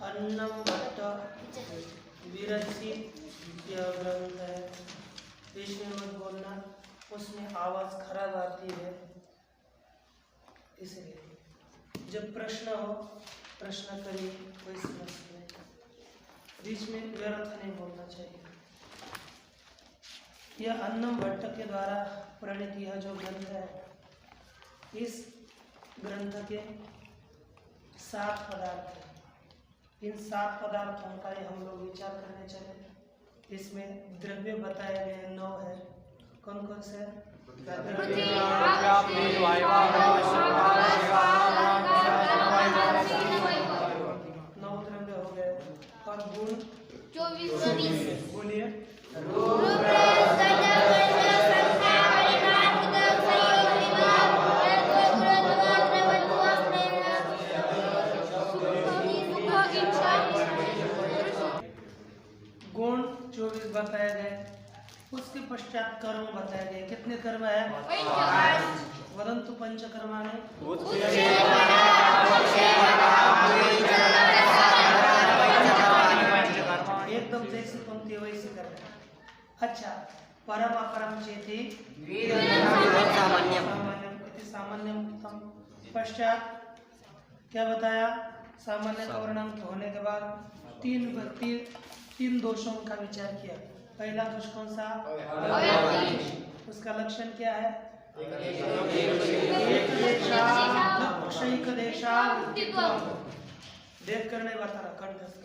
अन्नम भट्ट विरचित यह ग्रंथ है। बीच में मत बोलना, उसमें आवाज खराब आती है। इसलिए जब प्रश्न हो प्रश्न करिए, कोई समस्या नहीं, बीच में व्यर्थ नहीं बोलना चाहिए। यह अन्नम भट्ट के द्वारा प्रणीत यह जो ग्रंथ है, इस ग्रंथ के 7 पदार्थ हैं। इन 7 पदार्थों का हम लोग विचार करने चले। इसमें द्रव्य बताए गए 9 है। कौन कौन से? 9 द्रव्य हो गए। और गुण 24। बोलिए। गुण 24 बताए गए। उसके पश्चात कर्म बताए गए। कितने कर्म है? वदंतु पंचकर्माणि। एकदम जैसी पंक्ति वैसी करना। अच्छा, परम अपरम चेति सामान्यम उत्तम। पश्चात क्या बताया? सामान्य का वर्णन होने के बाद तीन दोषों का विचार किया। पहला दोष कौन सा? उसका लक्षण क्या है? देख कर नहीं बता रहा, कंठस्थ।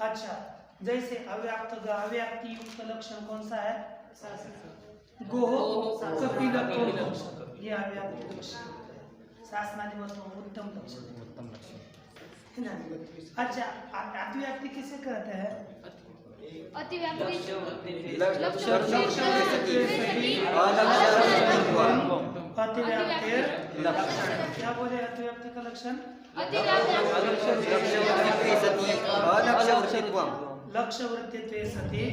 अच्छा, जैसे अव्याप्ति युक्त लक्षण कौन सा है? गोह कपिल, ये अव्याप्ति लक्षण है। शासनादि वस्तुओं उत्तम लक्षण है ना। अच्छा, अतिव्याप्ति किसे कहते हैं? अतिव्याप्ति क्या बोले? अतिव्याप्ति का लक्षण लक्ष्य वृत्तित्वे सति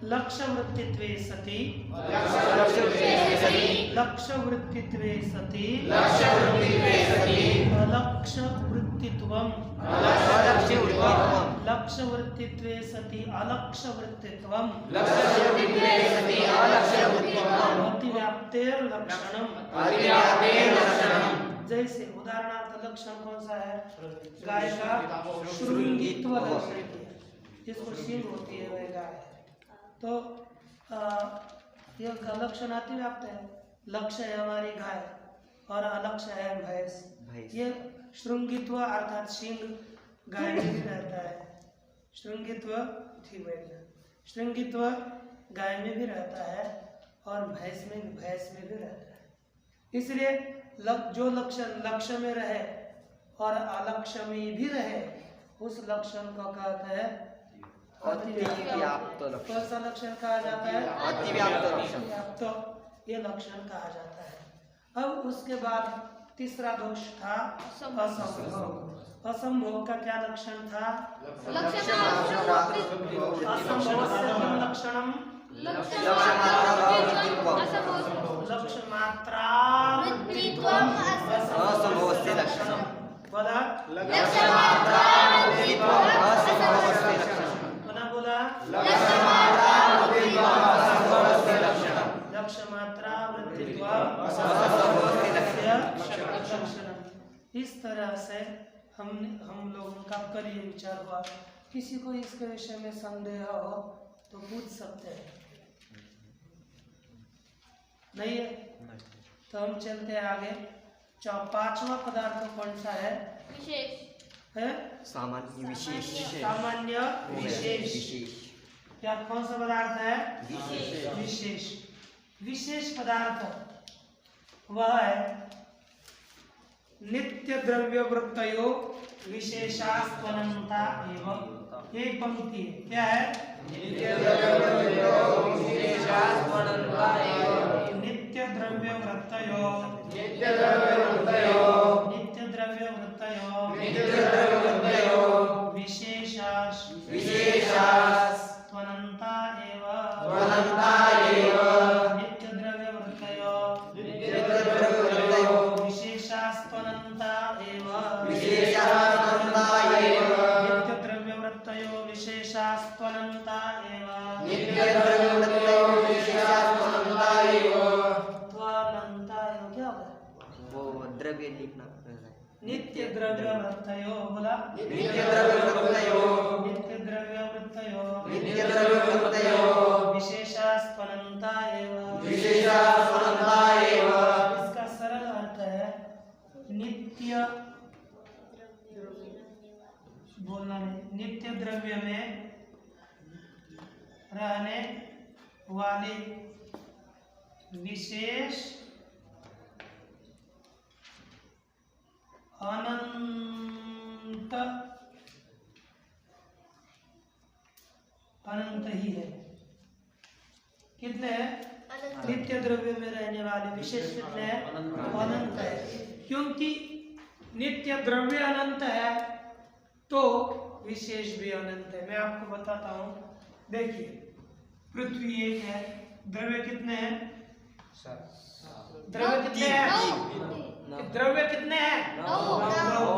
लक्ष्य वृत्तित्वे सति लक्ष्य वृत्तित्वे सति अलक्ष्य वृत्तित्वम लक्ष्य वृत्तित्वे सति अलक्ष्य वृत्तित्वम अतिव्याप्तेर लक्षणम। जैसे उदाहरणार्थ लक्षण कौन सा है? गाय का श्रृंगित्व लक्षण, जिसको सींग होती है वह गाय है। तो यह लक्षण अतिव्याप्त है। लक्ष्य है हमारी गाय और अलक्ष्य है भैंस। ये श्रृंगित्व अर्थात सींग गाय में भी रहता है। श्रृंगित्व श्रृंगित्व गाय में भी रहता है और भैंस में भी रहता है। इसलिए जो लक्षण लक्ष्य में रहे और अलक्ष्य में भी रहे, उस लक्षण को कहते हैं अतिव्याप्त। कौन सा लक्षण कहा जाता है? अतिव्याप्त। ये लक्षण कहा जाता है। अब उसके बाद तीसरा दोष था असंभोग। असंभोग का क्या लक्षण था? लक्षणम लक्ष्य मात्रा बोला। लक्ष्य मात्रा इस तरह से हम लोगों का कल ये विचार हुआ। किसी को इसके विषय में संदेह हो तो पूछ सकते हैं, नहीं है? तो हम चलते हैं आगे। 5वां पदार्थ कौन सा है? सामान्य विशेष। सामान्य विशेष। क्या कौन सा पदार्थ है? विशेष। विशेष पदार्थ वह है नित्य द्रव्य वृत्तयो विशेषास्त्वनन्ता एवं। एक पंक्ति है, क्या है? नित्य द्रव्य वृत्तयो विशेषास्त्वनन्ता एवं। त्वानंतायो क्या होगा? वो द्रव्य लिखना पड़ेगा। नित्य द्रव्यवृत्तयो बोला। नित्य द्रव्यवृत्तयो नित्य द्रव्यवृत्तयो विशेषास्पदन्ता विशेषास्पदन्ता एव। इसका सरल अर्थ है नित्य बोलना नहीं, नित्य द्रव्य में रहने वाली विशेष अनंत अनंत ही है। कितने हैं? नित्य द्रव्य में रहने वाले विशेष कितने हैं? अनंत है। क्योंकि नित्य द्रव्य अनंत है तो विशेष भी अनंत है। मैं आपको बताता हूँ, देखिए पृथ्वी एक है, द्रव्य कितने हैं? द्रव्य कितने हैं? द्रव्य कितने हैं? नौ।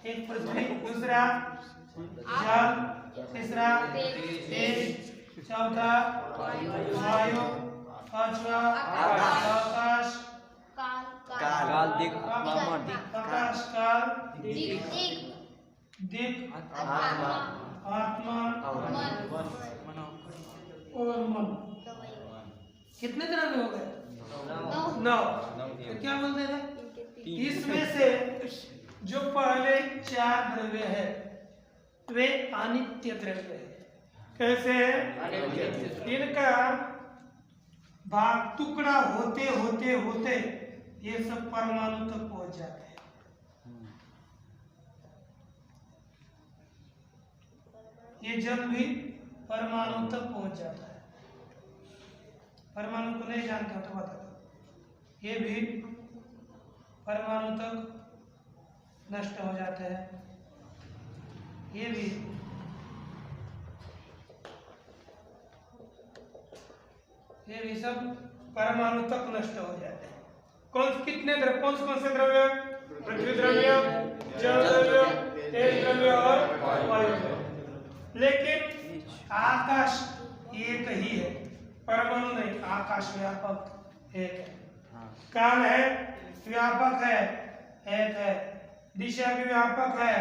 एक पृथ्वी, दूसरा जल, तीसरा तेज, चौथा वायु, पांचवा आकाश, काल दिख आकाश काल, दिक दिक, आत्मा आत्मा और मन। कितने द्रव्य हो गए? 9। तो क्या बोलते हैं? इसमें से जो पहले 4 द्रव्य है वे अनित्य द्रव्य है। कैसे? इनका भाग टुकड़ा होते होते होते ये सब परमाणु तक पहुंच जाते हैं। ये जल भी परमाणु तक पहुंच जाता है। परमाणु को नहीं जानते हो तो बता दो, ये भी परमाणु तक नष्ट हो जाते हैं। ये भी सब परमाणु तक नष्ट हो जाते हैं। कौन से द्रव्य? पृथ्वी द्रव्य, जल द्रव्य, तेज द्रव्य और वायु द्रव्य। लेकिन आकाश एक ही है, परमाणु नहीं। आकाश व्यापक एक है, काल है व्यापक है, एक है, दिशा भी व्यापक है,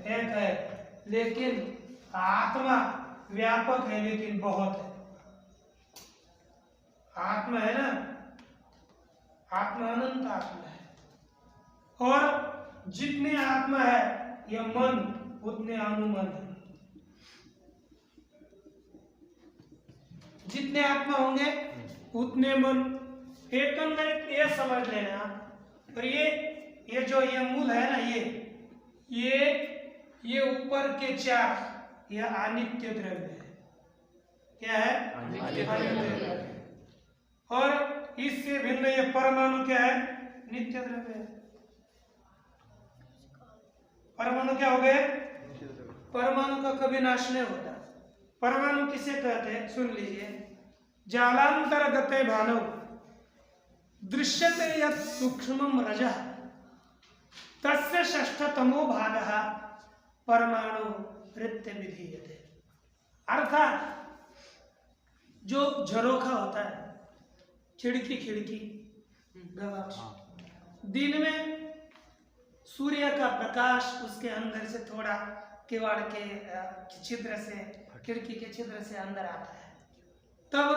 एक है, लेकिन आत्मा व्यापक है लेकिन बहुत है। आत्मा है ना, आत्मा अनंत आत्मा है। और जितने आत्मा है यह मन उतने अनुमन है। जितने आत्मा होंगे उतने मन। एक ये समझ लेना, और ये जो ये मूल है ना, ये ऊपर के 4 यह अनित्य द्रव्य है। क्या है? अनित्य द्रव्य। और इससे भिन्न ये परमाणु क्या है? नित्य द्रव्य है। परमाणु क्या हो गए? परमाणु का कभी नाश नहीं होता। परमाणु किसे कहते हैं? सुन लीजिए। जालांतर्गते भानौ दृश्यते यत् सूक्ष्मं रजः तस्य षष्ठतमो भागः परमाणु रित्य विधीयते। अर्थात जो झरोखा होता है, खिड़की दिन में सूर्य का प्रकाश उसके अंदर से थोड़ा किवाड़ के छिद्र से, खिड़की के छिद्र से अंदर आता है, तब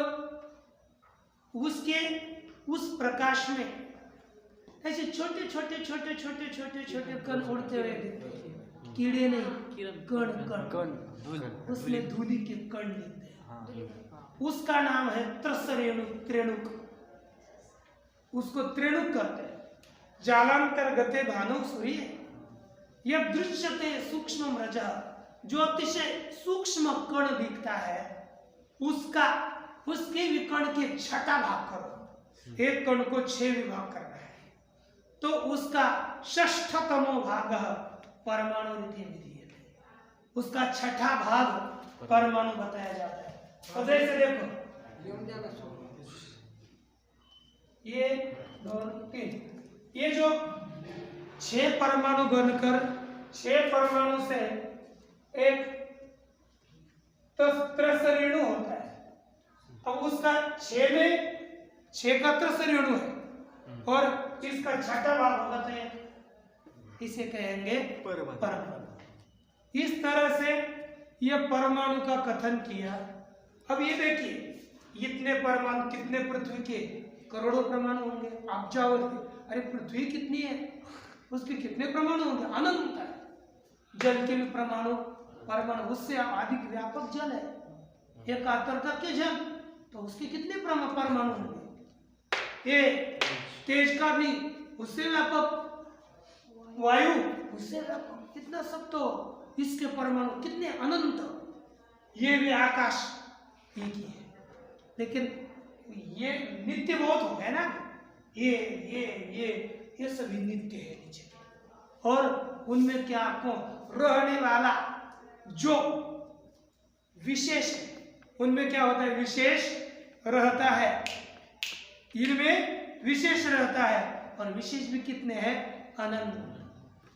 उस प्रकाश में ऐसे छोटे छोटे कण उड़ते हुए दिखते हैं। कीड़े नहीं, कण उसमें धूलि के कण दिखते हैं। उसका नाम है त्रेणुक। उसको त्रेणुक कहते हैं। जालांतर्गते भानौ सूर्य यह दृश्यते सूक्ष्म रजः, जो अतिशय सूक्ष्म कण दिखता है उसके विकर्ण के 6ठा भाग करो। एक कण को 6 विभाग करना है, तो उसका षष्ठतमो भाग परमाणु विधीयते। उसका 6ठा भाग परमाणु बताया जाता है। तो जैसे देखो, ये 2 3, ये जो 6 परमाणु बनकर 6 परमाणु से एक त्रसरेणु होता है। उसका 6 का 3 रेणु है और इसका छठा भाग होगा तो इसे कहेंगे परमाणु। इस तरह से यह परमाणु का कथन किया। अब ये देखिए इतने परमाणु कितने पृथ्वी के करोड़ों परमाणु होंगे, आप जाओगे अरे पृथ्वी कितनी है उसके कितने परमाणु होंगे, अनंत है। जल के भी परमाणु उससे अधिक व्यापक जल है, एक आतरता के जल तो उसके कितने परमाणु होंगे। ये तेज का भी उससे व्यापक, वायु उससे व्यापक, कितना सब तो इसके परमाणु कितने अनंत। ये भी आकाश एक ही है लेकिन ये नित्य बहुत हो गए ना, ये सभी नित्य है नीचे और उनमें क्या को रहने वाला जो विशेष है उनमें क्या होता है, विशेष रहता है, इनमें विशेष रहता है और विशेष भी कितने हैं, अनंत।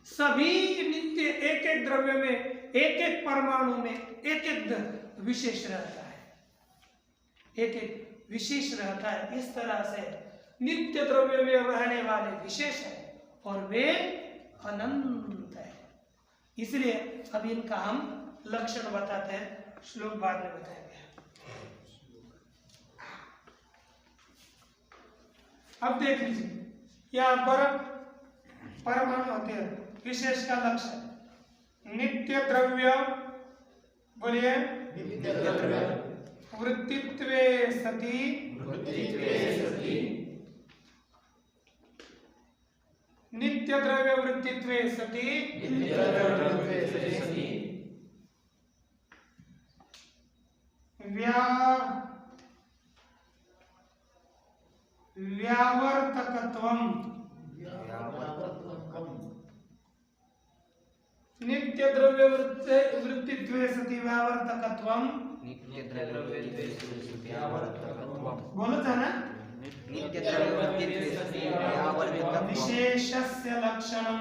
सभी नित्य एक एक द्रव्य में एक एक परमाणु में एक एक विशेष रहता है, एक एक विशेष रहता है। इस तरह से नित्य द्रव्य में रहने वाले विशेष है और वे अनंत है। इसलिए अब इनका हम लक्षण बताते हैं, श्लोक बाद में बताएंगे। अब देख लीजिए यहाँ पर परमाणु होते हैं, विशेष का लक्षण नित्य द्रव्य, बोलिए नित्य द्रव्य, वृत्तित्वे सति नित्य द्रव्य वृत्तित्वे सति व्यावर्तकत्वम नित्य द्रव्य वृत्तित्वे सति व्यावर्तकत्वम बोलो था ना, नित्य द्रव्य वृत्तित्वे सति व्यावर्तकत्वम विशेषस्य लक्षणम।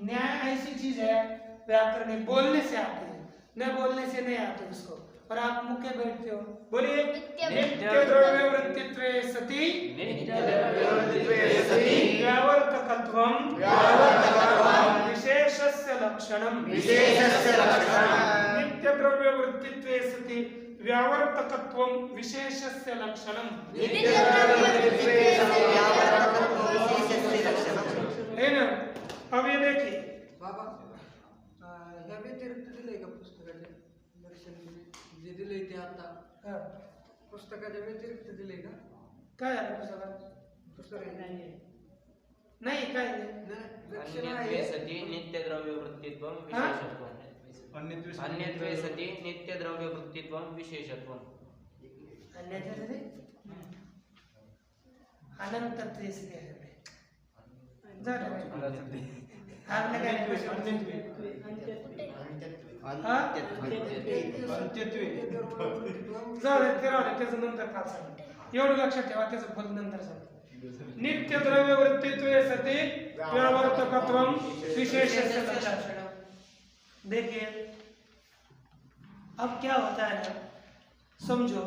न्याय ऐसी चीज है व्याकरण बोलने से आते हैं, न बोलने से नहीं आते उसको, और आप मुख्य बैठते हो। बोलिए नित्य द्रव्य वृत्तित्वे सति व्यावर्तकत्वम विशेषस्य लक्षणम। नित्य द्रव्य वृत्तित्वे सति व्यावर्तकत्वम विशेषस्य लक्षणम है ना। अब ये देखिए बाबा ह्या व्यतिरिक्त दिलंय का पुस्तकाच्या दर्शन जे दिलंय ते आता पुस्तकाच्या व्यतिरिक्त दिलंय का? काय आहे पुस्तकात? पुस्तक नाही काय नाही। दर्शन आहे सती नित्य द्रव्य वृत्तित्वम विशेषत्वम अन्यत्वे सती नित्य द्रव्य वृत्तित्वम विशेषत्वम अन्यथा से अनंत त्रिस के है जरा आपने क्या जरा त्याचं नंतर का सांग, एवढं लक्षात ठेवा, त्याचं फल नंतर सांग। नित्य द्रव्य वृत्तित्वे सति व्यावर्तकत्वम विशेषस्य लक्षणम। देखिए अब क्या होता है ना, समझो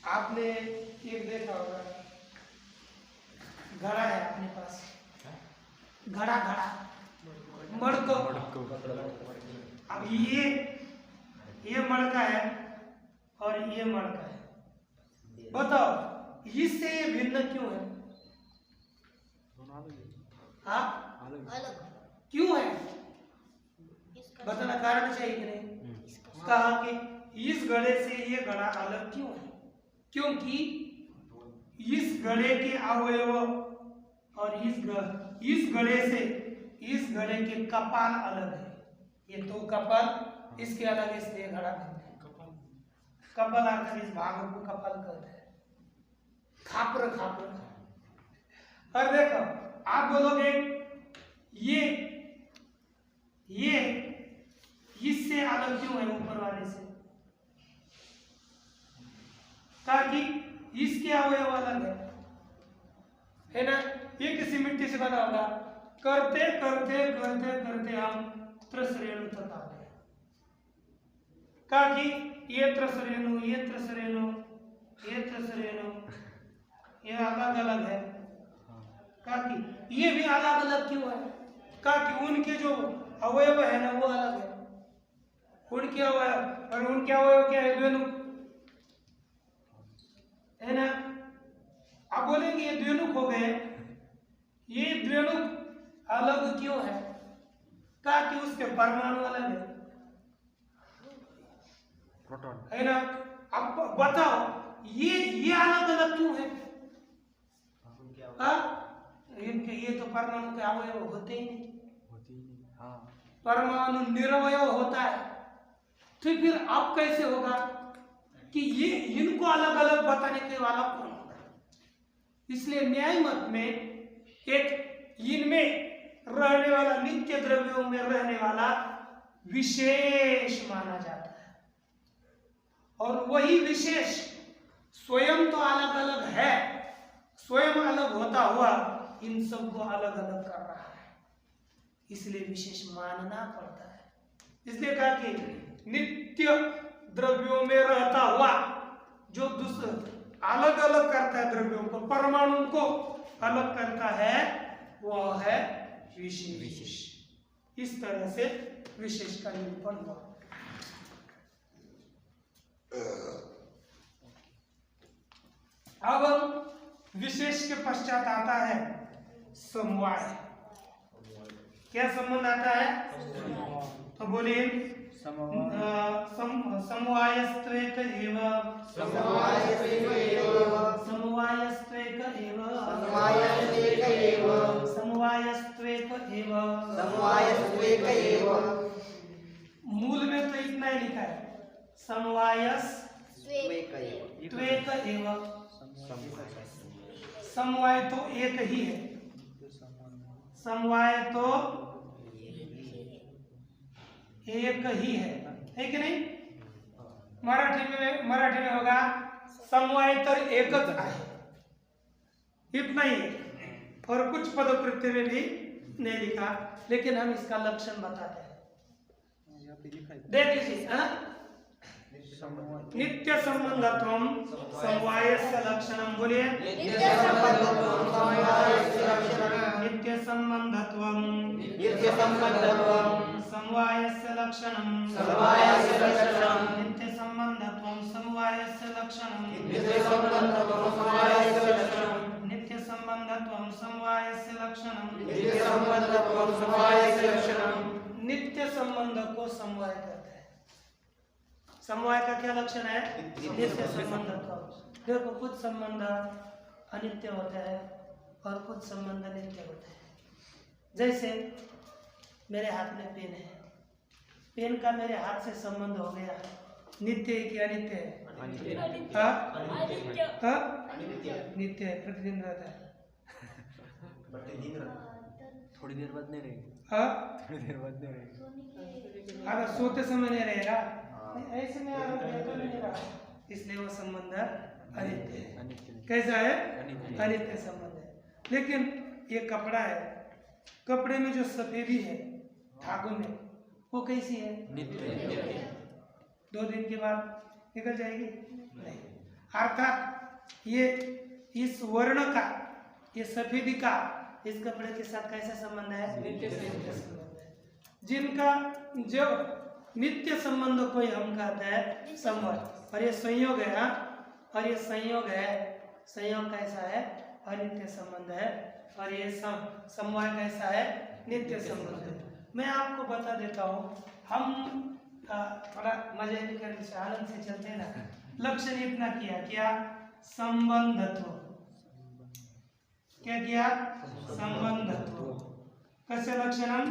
आपने एक देखा होगा घड़ा है अपने पास, घड़ा मड़को। अब ये मड़का है और ये मड़का है, बताओ इससे ये भिन्न क्यों है? हाँ क्यों है बताना, कारण चाहिए कि नहीं? कहा कि इस घड़े से ये घड़ा अलग क्यों है? क्योंकि इस घड़े के अवयव और इस घड़े से इस घड़े के कपाल अलग है। ये दो कपाल इसके अलग, इसलिए घड़ा भिन्न है। कपाल अर्थात इस भाग को कपाल कहते हैं, खापर। और देखो आप बोलोगे ये इससे अलग क्यों है ऊपर वाले से? ताकि इसके अवयव अलग है ना। ये किसी मिट्टी से बना होगा, करते करते करते करते हम 3 रेणु तक आ गए। कहा कि ये त्रसरेणु, ये त्रसरेणु, ये त्रसरेणु, ये अलग अलग है। कहा कि ये भी अलग अलग क्यों है? कहा कि उनके जो अवयव है ना वो अलग है, उनके अवयव और उनके अवयव क्या है? द्विनुक है ना। आप बोलेंगे ये द्विनुक हो गए, ये द्विनुक अलग क्यों है? कहा कि उसके परमाणु अलग है, प्रोटॉन है ना। अब बताओ ये अलग अलग क्यों है? इनके ये तो परमाणु के अवयव होते ही नहीं, परमाणु निरवयव होता है। तो फिर अब कैसे होगा कि ये इनको अलग अलग बताने के वाला कौन होगा? इसलिए न्याय मत में एक इनमें रहने वाला, नित्य द्रव्यों में रहने वाला विशेष माना जाता है, और वही विशेष स्वयं तो अलग अलग है, स्वयं अलग होता हुआ इन सबको अलग अलग कर रहा है, इसलिए विशेष मानना पड़ता है। इसलिए कहा कि नित्य द्रव्यों में रहता हुआ जो दूसरे अलग अलग करता है, द्रव्यों को, परमाणु को अलग करता है, वह है विशेष। इस तरह से विशेष का निरूपण हुआ। अब विशेष के पश्चात आता है समवाय। क्या संबंध आता है? तो बोलिए समवायस्त्वेक एव, समवायस्त्वेक एव, समवायस्त्वेक एव, समवायस्त्वेक एव, समवायस्त्वेक एव। मूल में तो इतना ही लिखा है, समवायस्त्वेक एव। समवाय तो एक ही है, समवाय तो एक ही है कि नहीं? मराठी में होगा समवाय तर एकच आहे, इतना ही है। और कुछ पद प्रत्यय में भी नहीं लिखा, लेकिन हम इसका लक्षण बताते हैं। देख लीजिए, नित्य संबंधत्वम समवायस्य लक्षणम। बोलिए नित्य संबंधत्वम समवायस्य लक्षणम, नित्य संबंधत्वम समवायस्य लक्षणम, समवायस्य लक्षणम, नित्य संबंधत्वम समवायस्य लक्षणम, नित्य संबंधत्वम समवायस्य लक्षणम, नित्य संबंधत्वम समवायस्य लक्षणम, नित्य संबंधत्वम समवायस्य लक्षणम। नित्य संबंध को समवाय कहते हैं। समवाय का क्या लक्षण है? नित्य संबंध। देखो, कुछ संबंध अनित्य होते हैं और कुछ संबंध नित्य होते हैं। जैसे मेरे हाथ में पेन है, पेन का मेरे हाथ से संबंध हो गया, नित्य है कि अनित्य है? नित्य है, प्रतिदिन रहता है। थोड़ी देर बाद नहीं रहेगी, थोड़ी देर बाद नहीं रहेगी, अगर सोते समय नहीं रहेगा, ऐसे में तो नहीं रहा, इसलिए वो संबंध अनित्य है। कैसा है? अनित्य संबंध है। लेकिन ये कपड़ा है, कपड़े में जो सफेदी है धागों में, वो कैसी है? नित्य। 2 दिन के बाद निकल जाएगी? नहीं। अर्थात ये इस वर्ण का, ये सफेदी का इस कपड़े के साथ कैसा संबंध है? नित्य संबंध है। जिनका जो नित्य संबंध को हम कहते हैं समवाय, और ये संयोग है। और ये संयोग है, संयोग कैसा है? अनित्य संबंध है। और ये समवाय कैसा है? नित्य संबंध है। मैं आपको बता देता हूँ, हम थोड़ा मजे भी करने से आनंद से चलते हैं ना। लक्षण इतना किया, क्या? संबंधत्व। क्या किया? संबंधत्व। कैसे लक्षणम?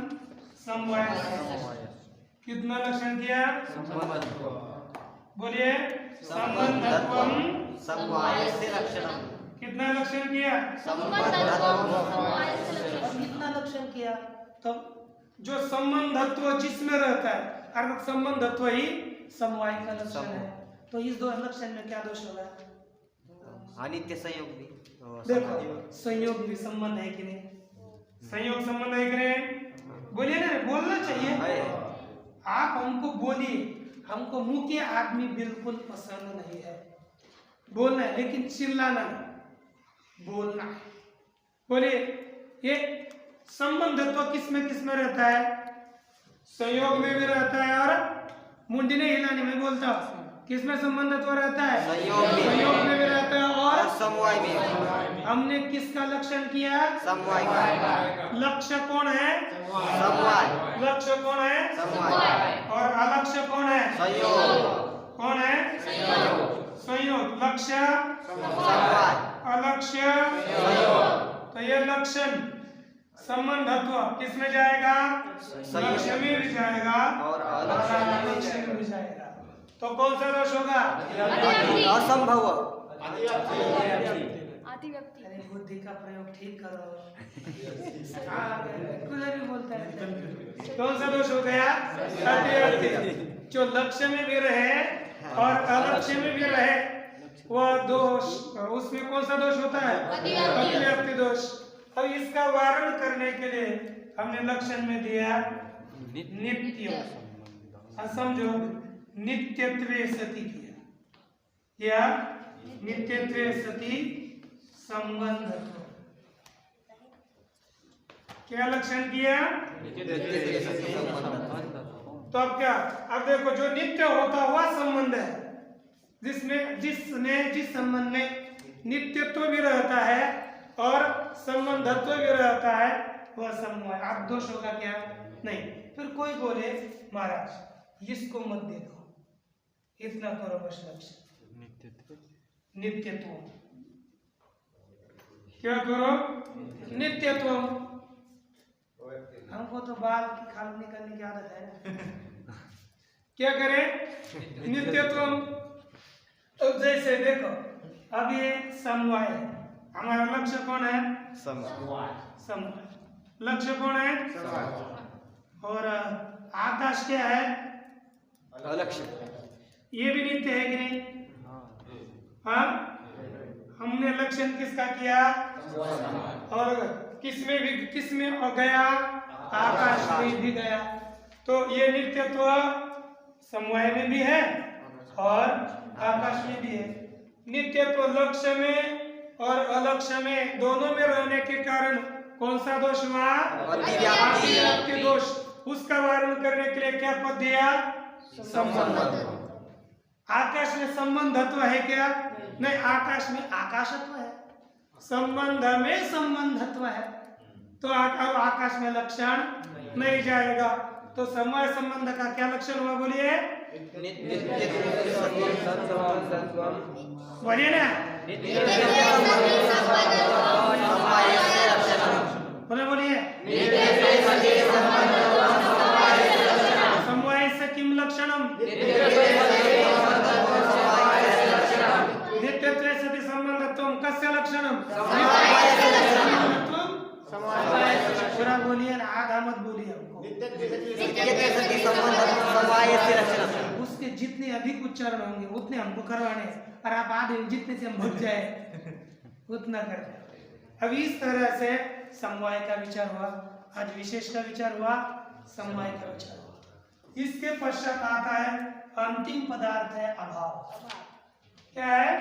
समवाय। कितना लक्षण किया? बोलिए संबंधत्वम समवायस्य लक्षणम। कितना लक्षण किया? संबंधत्वम समवायस्य लक्षणम। कितना लक्षण किया? तो जो संबंधत्व जिसमें रहता है, अर्थात संबंधत्व ही समवाय का लक्षण है। तो इस 2 लक्षण में क्या दोष होगा? अनित्य संयोग भी। देखो, संयोग भी संबंध है कि नहीं? संयोग संबंध है कि नहीं? बोलिए ना, बोलना चाहिए। आप हमको बोलिए, हमको मुखिया आदमी बिल्कुल पसंद नहीं है। बोलना है लेकिन चिल्लाना नहीं, बोलना है। बोलिए, ये संबंधत्व किस में रहता है? संयोग में भी रहता है और मुंडी नहीं हिलानी, मैं बोलता हूँ। किसमें संबंधत्व रहता है? संयोग में भी रहता है और समवाय में। हमने किसका लक्षण किया? समवाय का। लक्ष्य कौन है? समवाय। लक्ष्य कौन है? समवाय। और अलक्ष्य कौन है? संयोग। कौन है? संयोग। लक्ष्य समवाय, अलक्ष्य संयोग। तो ये लक्षण संबंधत्व किस में जाएगा? लक्ष्य में भी जाएगा और अलक्ष्य में भी जाएगा। तो कौन सा दोष होगा? असंभव। अतिव्यक्ति। अरे बुद्धि का प्रयोग ठीक करो। कुछ भी बोलता है। कौन सा दोष हो गया? अतिव्यक्ति। जो लक्ष्य में भी रहे और अलक्ष्य में भी रहे, वह दोष, उसमें कौन सा दोष होता है? अतिव्यक्ति दोष। अब इसका वारण करने के लिए हमने लक्षण में दिया नित्य। समझो, नित्यत्वे सति किया, या नित्यत्वे सति संबंधत्व। क्या लक्षण किया? तो अब क्या? अब देखो, जो नित्य होता हुआ संबंध है, जिस संबंध में नित्यत्व भी रहता है और संबंधत्व भी रहता है, वह समवाय। आप दोष होगा क्या? नहीं। फिर कोई बोले महाराज इसको मत दे दो, इतना करो बस लक्ष्य। नित्यत्व क्या करो? नित्यत्व। हमको तो बाल की खाल निकालने की आदत है ना। क्या करें? नित्यत्व। तो जैसे देखो, अब ये समवाय है, हमारा लक्ष्य कौन है? समवाय। लक्ष्य कौन है? और आकाश क्या है? अलक्ष्य। ये भी नित्य है कि नहीं? हाँ, हमने लक्षण किसका किया? और किसमें गया? आकाश में भी गया। तो ये नित्यत्व समवाय में भी है और आकाश में भी है। नित्यत्व लक्ष्य में और अलक्ष्य में दोनों में रहने के कारण कौन सा दोष हुआ? अतिव्याप्ति दोष। उसका वारण करने के लिए क्या पद दिया? संबंधत्व। आकाश में संबंधत्व है क्या? नहीं, आकाश में आकाशत्व है, संबंध में संबंधत्व है। तो आकाश में लक्षण नहीं जाएगा। तो समवाय संबंध का क्या लक्षण हुआ? बोलिए, बोलिए ना, बोलिए। समवाय से किम लक्षणम? नित्यत्वे सति संबंधत्वम कस्य लक्षणम? पूरा बोलिए ना, आधा मत बोलिए हमको। उसके जितने अधिक उच्चारण होंगे उतने हमको करवाने हैं, और आप आधे जितने से हम भग जाए उतना कर। अब इस तरह से समवाय का विचार हुआ, आज विशेष का विचार हुआ, समवाय का विचार हुआ। इसके पश्चात आता है अंतिम पदार्थ है अभाव। क्या है?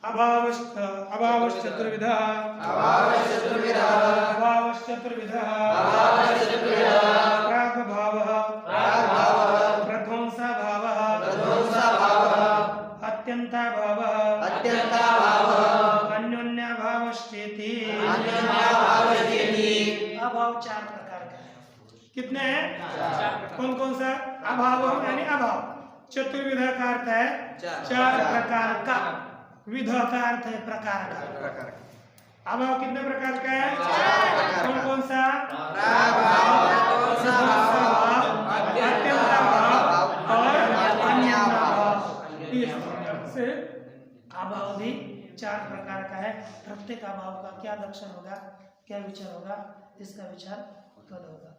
अभावश्चतुर्विधः। प्रागभावः, प्रध्वंसाभावः, अत्यन्ताभावः, अन्योन्याभावश्चेति। अभाव चार प्रकार का है। कितने हैं? कौन कौन सा? अभाव यानी अभाव। चतुर्विध का अर्थ है चार प्रकार का, विध का अर्थ है प्रकार का। अभाव कितने प्रकार का है? कौन कौन सा? अभाव भी चार प्रकार का है। प्रत्येक अभाव का क्या लक्षण होगा, क्या विचार होगा, इसका विचार कल होगा।